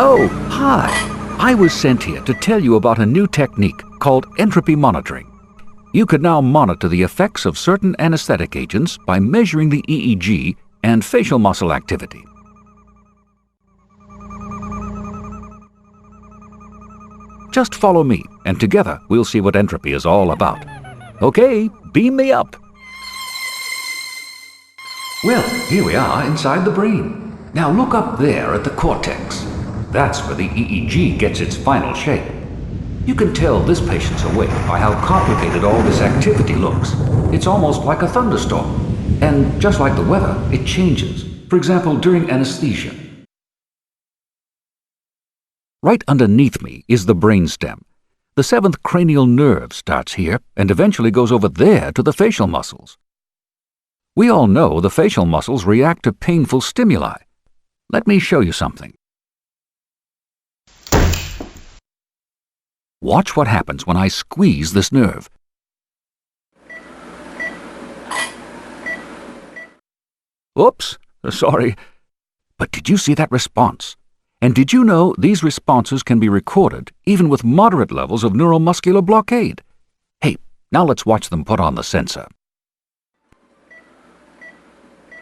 Oh, hi! I was sent here to tell you about a new technique called entropy monitoring. You can now monitor the effects of certain anesthetic agents by measuring the EEG and facial muscle activity. Just follow me, and together we'll see what entropy is all about. Okay, beam me up! Well, here we are inside the brain. Now look up there at the cortex. That's where the EEG gets its final shape. You can tell this patient's awake by how complicated all this activity looks. It's almost like a thunderstorm. And just like the weather, it changes. For example, during anesthesia. Right underneath me is the brainstem. The seventh cranial nerve starts here and eventually goes over there to the facial muscles. We all know the facial muscles react to painful stimuli. Let me show you something. Watch what happens when I squeeze this nerve. Oops, sorry. But did you see that response? And did you know these responses can be recorded even with moderate levels of neuromuscular blockade? Hey, now let's watch them put on the sensor.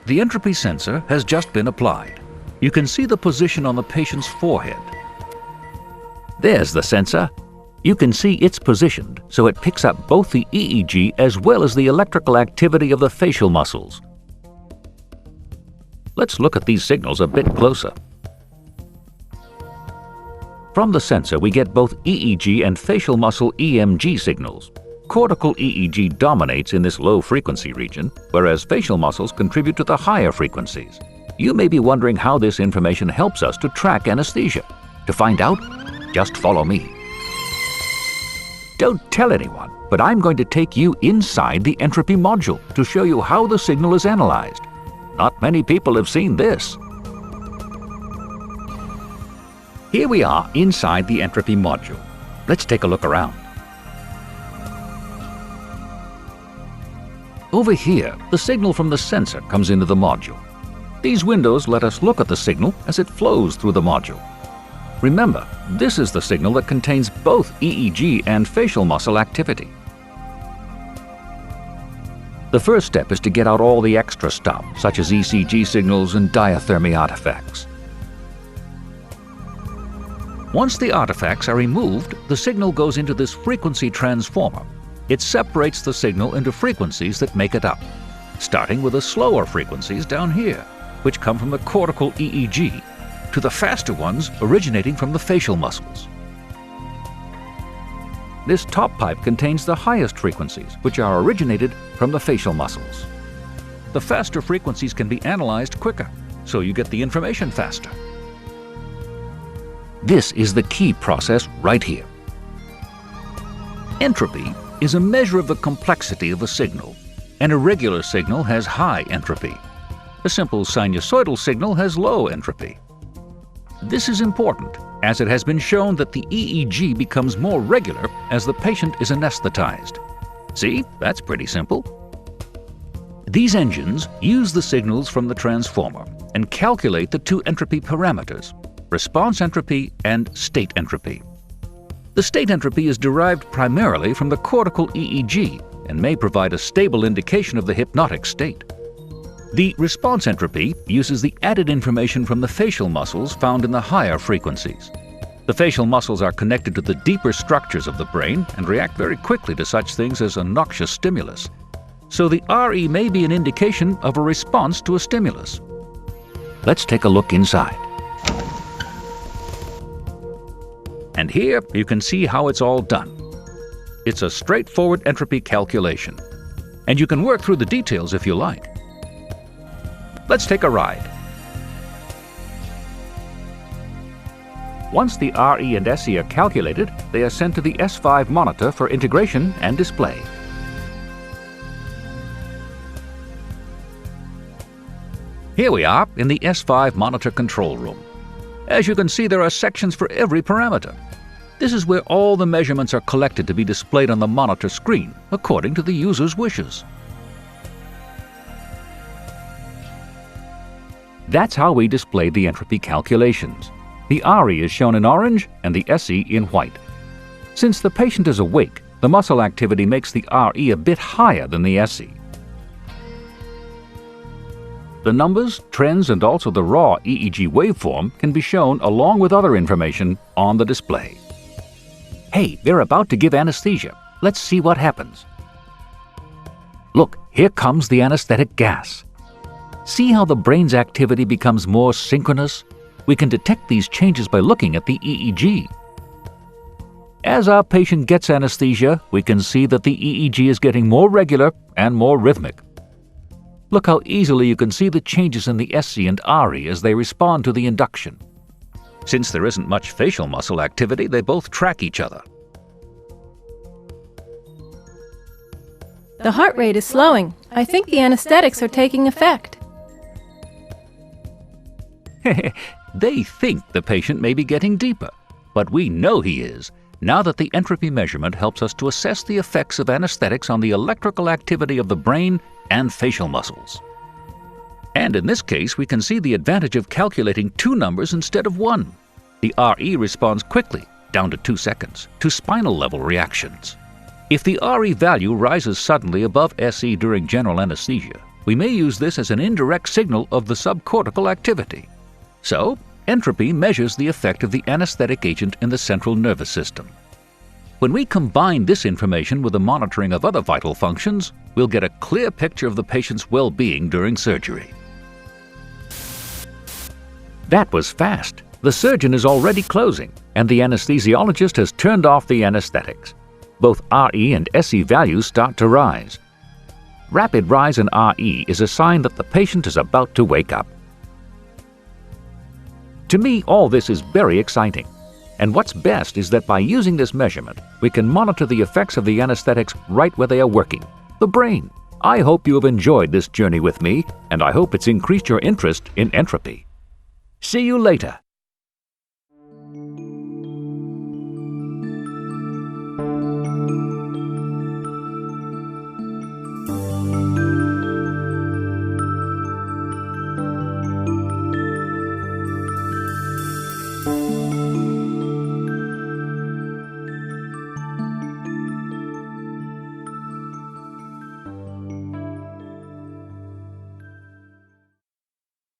The entropy sensor has just been applied. You can see the position on the patient's forehead. There's the sensor. You can see it's positioned so it picks up both the EEG as well as the electrical activity of the facial muscles. Let's look at these signals a bit closer. From the sensor, we get both EEG and facial muscle EMG signals. Cortical EEG dominates in this low-frequency region, whereas facial muscles contribute to the higher frequencies. You may be wondering how this information helps us to track anesthesia. To find out, just follow me. Don't tell anyone, but I'm going to take you inside the entropy module to show you how the signal is analyzed. Not many people have seen this. Here we are inside the entropy module. Let's take a look around. Over here, the signal from the sensor comes into the module. These windows let us look at the signal as it flows through the module. Remember, this is the signal that contains both EEG and facial muscle activity. The first step is to get out all the extra stuff, such as ECG signals and diathermy artifacts. Once the artifacts are removed, the signal goes into this frequency transformer. It separates the signal into frequencies that make it up, starting with the slower frequencies down here, which come from the cortical EEG, to the faster ones originating from the facial muscles. This top pipe contains the highest frequencies, which are originated from the facial muscles. The faster frequencies can be analyzed quicker, so you get the information faster. This is the key process right here. Entropy is a measure of the complexity of a signal. An irregular signal has high entropy. A simple sinusoidal signal has low entropy. This is important, as it has been shown that the EEG becomes more regular as the patient is anesthetized. See, that's pretty simple. These engines use the signals from the transformer and calculate the two entropy parameters, response entropy and state entropy. The state entropy is derived primarily from the cortical EEG and may provide a stable indication of the hypnotic state. The response entropy uses the added information from the facial muscles found in the higher frequencies. The facial muscles are connected to the deeper structures of the brain and react very quickly to such things as a noxious stimulus. So the RE may be an indication of a response to a stimulus. Let's take a look inside. And here you can see how it's all done. It's a straightforward entropy calculation. And you can work through the details if you like. Let's take a ride. Once the RE and SE are calculated, they are sent to the S5 monitor for integration and display. Here we are in the S5 monitor control room. As you can see, there are sections for every parameter. This is where all the measurements are collected to be displayed on the monitor screen, according to the user's wishes. That's how we display the entropy calculations. The RE is shown in orange and the SE in white. Since the patient is awake, the muscle activity makes the RE a bit higher than the SE. The numbers, trends, and also the raw EEG waveform can be shown along with other information on the display. Hey, they're about to give anesthesia. Let's see what happens. Look, here comes the anesthetic gas. See how the brain's activity becomes more synchronous? We can detect these changes by looking at the EEG. As our patient gets anesthesia, we can see that the EEG is getting more regular and more rhythmic. Look how easily you can see the changes in the SE and RE as they respond to the induction. Since there isn't much facial muscle activity, they both track each other. The heart rate is slowing. I think the anesthetics are taking effect. They think the patient may be getting deeper, but we know he is, now that the entropy measurement helps us to assess the effects of anesthetics on the electrical activity of the brain and facial muscles. And in this case, we can see the advantage of calculating two numbers instead of one. The RE responds quickly, down to 2 seconds, to spinal level reactions. If the RE value rises suddenly above SE during general anesthesia, we may use this as an indirect signal of the subcortical activity. So, entropy measures the effect of the anesthetic agent in the central nervous system. When we combine this information with the monitoring of other vital functions, we'll get a clear picture of the patient's well-being during surgery. That was fast. The surgeon is already closing, and the anesthesiologist has turned off the anesthetics. Both RE and SE values start to rise. Rapid rise in RE is a sign that the patient is about to wake up. To me, all this is very exciting. And what's best is that by using this measurement, we can monitor the effects of the anesthetics right where they are working, the brain. I hope you have enjoyed this journey with me, and I hope it's increased your interest in entropy. See you later.